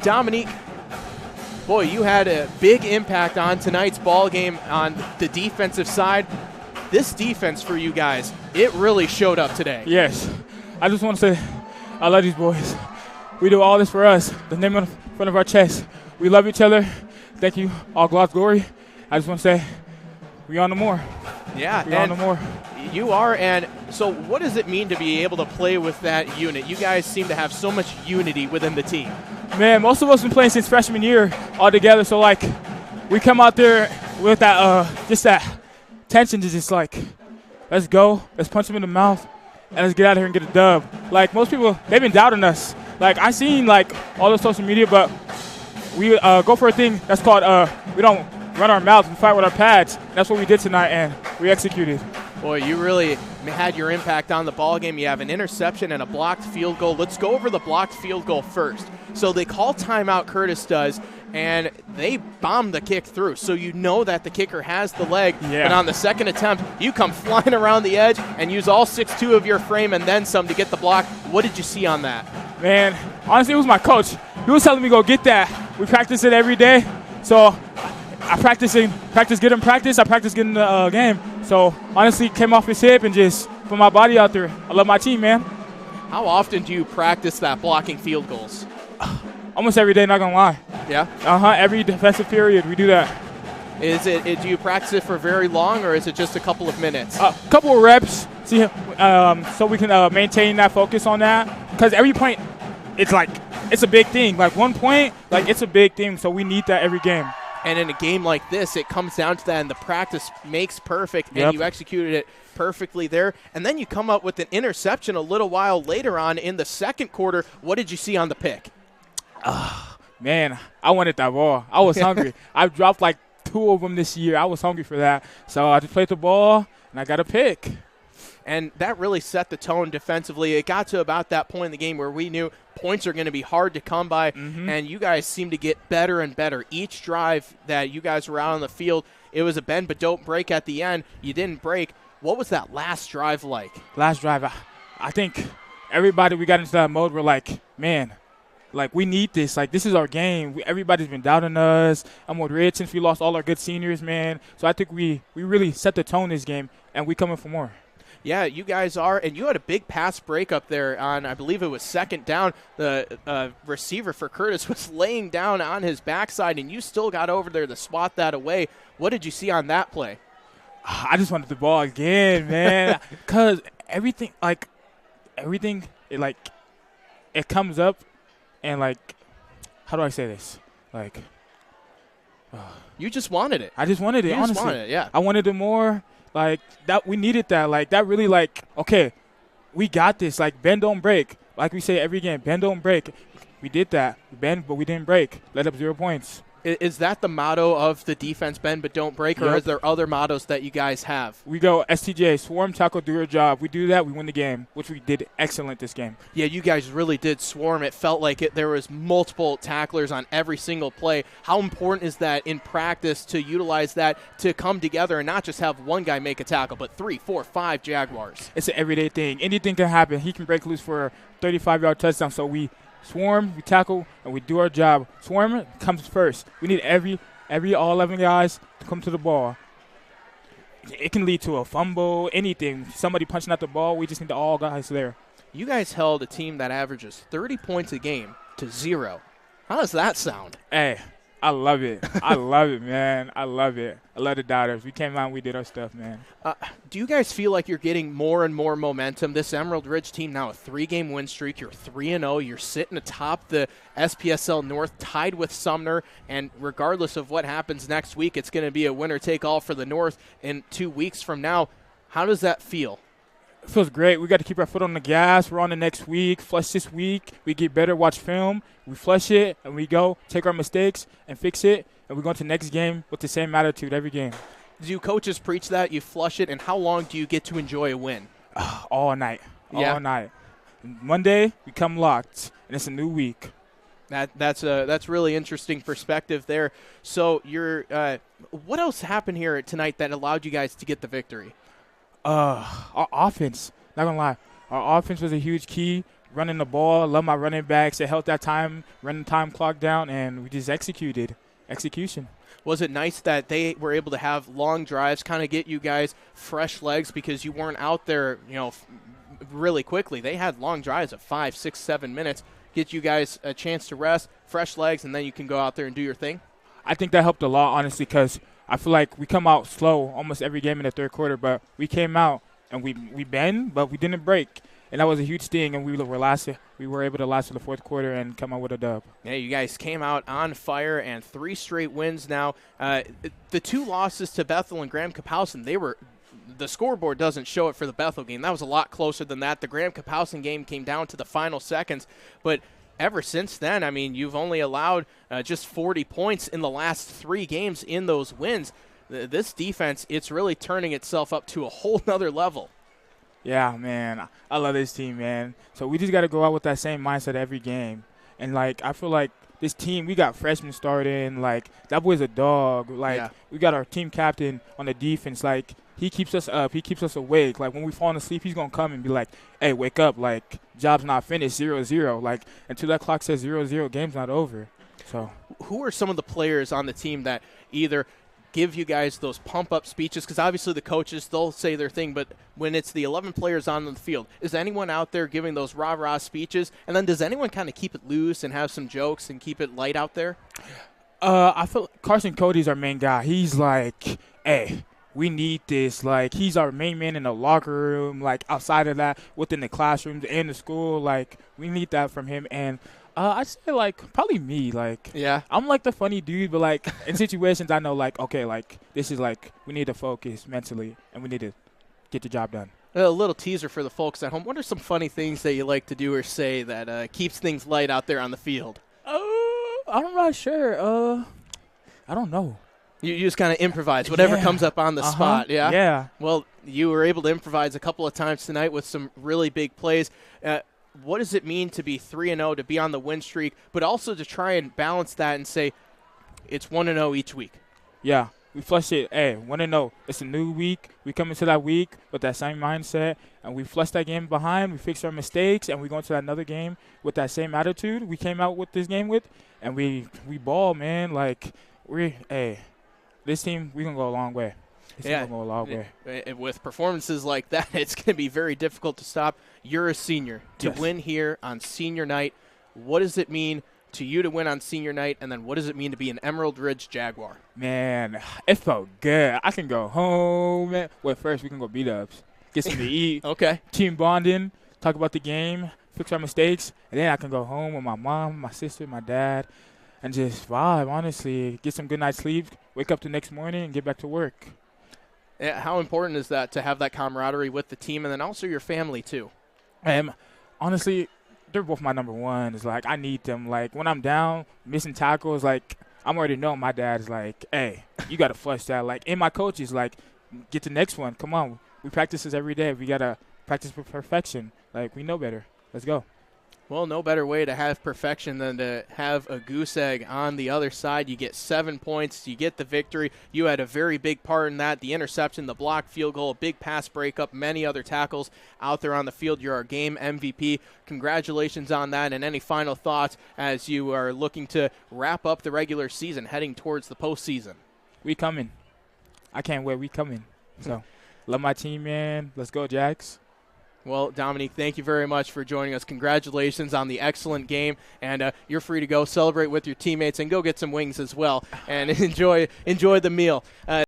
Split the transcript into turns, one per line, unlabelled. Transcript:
Dominique, boy, you had a big impact on tonight's ball game on the defensive side. This defense for you guys, it really showed up today.
Yes. I just want to say I love these boys. We do all this for us, the name on the front of our chest. We love each other. Thank you. All God's glory. I just want to say we on the more.
Yeah.
We on the more.
You are, and so what does it mean to be able to play with that unit? You guys seem to have so much unity within the team.
Man, most of us been playing since freshman year all together, so like we come out there with that just that tension to just like, let's go, let's punch them in the mouth, and let's get out of here and get a dub. Like most people, they've been doubting us. Like I seen like all the social media, but we go for a thing that's called we don't run our mouths, we fight with our pads. And that's what we did tonight, and we executed.
Boy, you really had your impact on the ball game. You have an interception and a blocked field goal. Let's go over the blocked field goal first. So they call timeout, Curtis does, and they bomb the kick through. So you know that the kicker has the leg, but on the second attempt, you come flying around the edge and use all 6'2" of your frame and then some to get the block. What did you see on that?
Man, honestly, it was my coach. He was telling me go get that. We practice it every day. So I practice getting practice. I practice getting the game. So honestly, came off his hip and just put my body out there. I love my team, man.
How often do you practice that blocking field goals?
Almost every day, not gonna lie.
Yeah?
Every defensive period, we do that.
Do you practice it for very long, or is it just a couple of minutes?
A couple of reps, so we can maintain that focus on that. Because every point, it's a big thing. Like 1 point, it's a big thing, so we need that every game.
And in a game like this, it comes down to that, and the practice makes perfect, and you executed it perfectly there. And then you come up with an interception a little while later on in the second quarter. What did you see on the pick?
Man, I wanted that ball. I was hungry. I've dropped like 2 of them this year. I was hungry for that. So I just played the ball, and I got a pick.
And that really set the tone defensively. It got to about that point in the game where we knew points are going to be hard to come by, and you guys seem to get better and better. Each drive that you guys were out on the field, it was a bend but don't break at the end. You didn't break. What was that last drive like?
Last drive, I think everybody, we got into that mode where like, man, like we need this. Like this is our game. Everybody's been doubting us. I'm with Rich since we lost all our good seniors, man. So I think we really set the tone this game, and we coming for more.
Yeah, you guys are, and you had a big pass breakup there on, I believe it was second down. The receiver for Curtis was laying down on his backside, and you still got over there to swat that away. What did you see on that play?
I just wanted the ball again, man, because everything, it comes up, and like, how do I say this? Like,
you just wanted it.
I just wanted it, honestly.
Just wanted it, yeah.
I wanted it more. Like, that, we needed that. Like, that really, like, okay, we got this. Like, bend, don't break. Like we say every game, bend, don't break. We did that. We bend, but we didn't break. Let up 0 points.
Is that the motto of the defense, bend but don't break, or is there other mottos that you guys have?
We go STJ, swarm, tackle, do your job. We do that, we win the game, which we did excellent this game.
Yeah, you guys really did swarm. It felt like there was multiple tacklers on every single play. How important is that in practice to utilize that to come together and not just have one guy make a tackle, but 3, 4, 5 Jaguars?
It's an everyday thing. Anything can happen. He can break loose for a 35-yard touchdown, so we swarm, we tackle, and we do our job. Swarm comes first. We need every all 11 guys to come to the ball. It can lead to a fumble, anything. Somebody punching out the ball. We just need all guys there.
You guys held a team that averages 30 points a game to 0. How does that sound?
Hey, I love it. I love it, man. I love it. I love the doubters. We came out and we did our stuff, man.
Do you guys feel like you're getting more and more momentum? This Emerald Ridge team now a 3-game win streak. You're 3-0. You're sitting atop the SPSL North, tied with Sumner. And regardless of what happens next week, it's going to be a winner-take-all for the North in 2 weeks from now. How does that feel?
It feels great. We got to keep our foot on the gas. We're on the next week. Flush this week. We get better, watch film. We flush it, and we go take our mistakes and fix it. And we go into the next game with the same attitude every game.
Do you coaches preach that? You flush it, and how long do you get to enjoy a win?
All night. All night. Monday, we come locked, and it's a new week.
That's really interesting perspective there. So what else happened here tonight that allowed you guys to get the victory?
Our offense, not gonna lie, our offense was a huge key. running the ball. Love my running backs. They held that running time clock down, and we just executed. Execution.
Was it nice that they were able to have long drives, kind of get you guys fresh legs because you weren't out there, really quickly? They had long drives of 5, 6, 7 minutes, get you guys a chance to rest, fresh legs, and then you can go out there and do your thing?
I think that helped a lot, honestly, because I feel like we come out slow almost every game in the third quarter, but we came out and we bend, but we didn't break. And that was a huge thing, and we were able to last to the fourth quarter and come out with a dub.
Yeah, you guys came out on fire, and 3 straight wins now. The 2 losses to Bethel and Graham-Kapowsin, the scoreboard doesn't show it for the Bethel game. That was a lot closer than that. The Graham-Kapowsin game came down to the final seconds, but ever since then, I mean, you've only allowed just 40 points in the last 3 games in those wins. This defense, it's really turning itself up to a whole nother level.
Yeah, man, I love this team, man. So we just got to go out with that same mindset every game. And, I feel like this team, we got freshmen starting. That boy's a dog. We got our team captain on the defense. He keeps us up. He keeps us awake. When we fall asleep, he's going to come and be like, hey, wake up. Job's not finished, 0-0. Until that clock says 0-0, game's not over. So,
who are some of the players on the team that either give you guys those pump-up speeches? Because obviously the coaches, they'll say their thing, but when it's the 11 players on the field, is anyone out there giving those rah-rah speeches? And then does anyone kind of keep it loose and have some jokes and keep it light out there?
I feel Carson Cody's our main guy. He's hey, we need this. He's our main man in the locker room, outside of that, within the classrooms and the school. We need that from him. And I'd say, probably me.
Yeah.
I'm, the funny dude, but, in situations I know, okay, this is, we need to focus mentally, and we need to get the job done.
A little teaser for the folks at home. What are some funny things that you like to do or say that keeps things light out there on the field?
I'm not sure. I don't know.
You just kind of improvise, whatever comes up on the spot, yeah?
Yeah.
Well, you were able to improvise a couple of times tonight with some really big plays. What does it mean to be 3-0, to be on the win streak, but also to try and balance that and say it's 1-0 each week?
Yeah, we flush it. Hey, 1-0. It's a new week. We come into that week with that same mindset, and we flush that game behind. We fix our mistakes, and we go into another game with that same attitude we came out with this game with, and we ball, man. This team, we going to go a long way.
With performances like that, it's going to be very difficult to stop. You're a senior. To win here on senior night, what does it mean to you to win on senior night, and then what does it mean to be an Emerald Ridge Jaguar?
Man, it felt good. I can go home. Well, first we can go B-dubs, get something to eat.
Okay.
Team bonding, talk about the game, fix our mistakes, and then I can go home with my mom, my sister, my dad, and just vibe, honestly. Get some good night's sleep, wake up the next morning, and get back to work.
Yeah, how important is that to have that camaraderie with the team and then also your family too?
Honestly, they're both my number one. It's I need them. When I'm down, missing tackles, I'm already know my dad's hey, you got to flush that. And my coach is get the next one. Come on. We practice this every day. We got to practice for perfection. We know better. Let's go.
Well, no better way to have perfection than to have a goose egg on the other side. You get 7 points. You get the victory. You had a very big part in that. The interception, the blocked field goal, a big pass breakup, many other tackles out there on the field. You're our game MVP. Congratulations on that. And any final thoughts as you are looking to wrap up the regular season, heading towards the postseason?
We coming. I can't wait. We coming. So, love my team, man. Let's go, Jags.
Well, Dominique, thank you very much for joining us. Congratulations on the excellent game, and you're free to go celebrate with your teammates and go get some wings as well and enjoy the meal.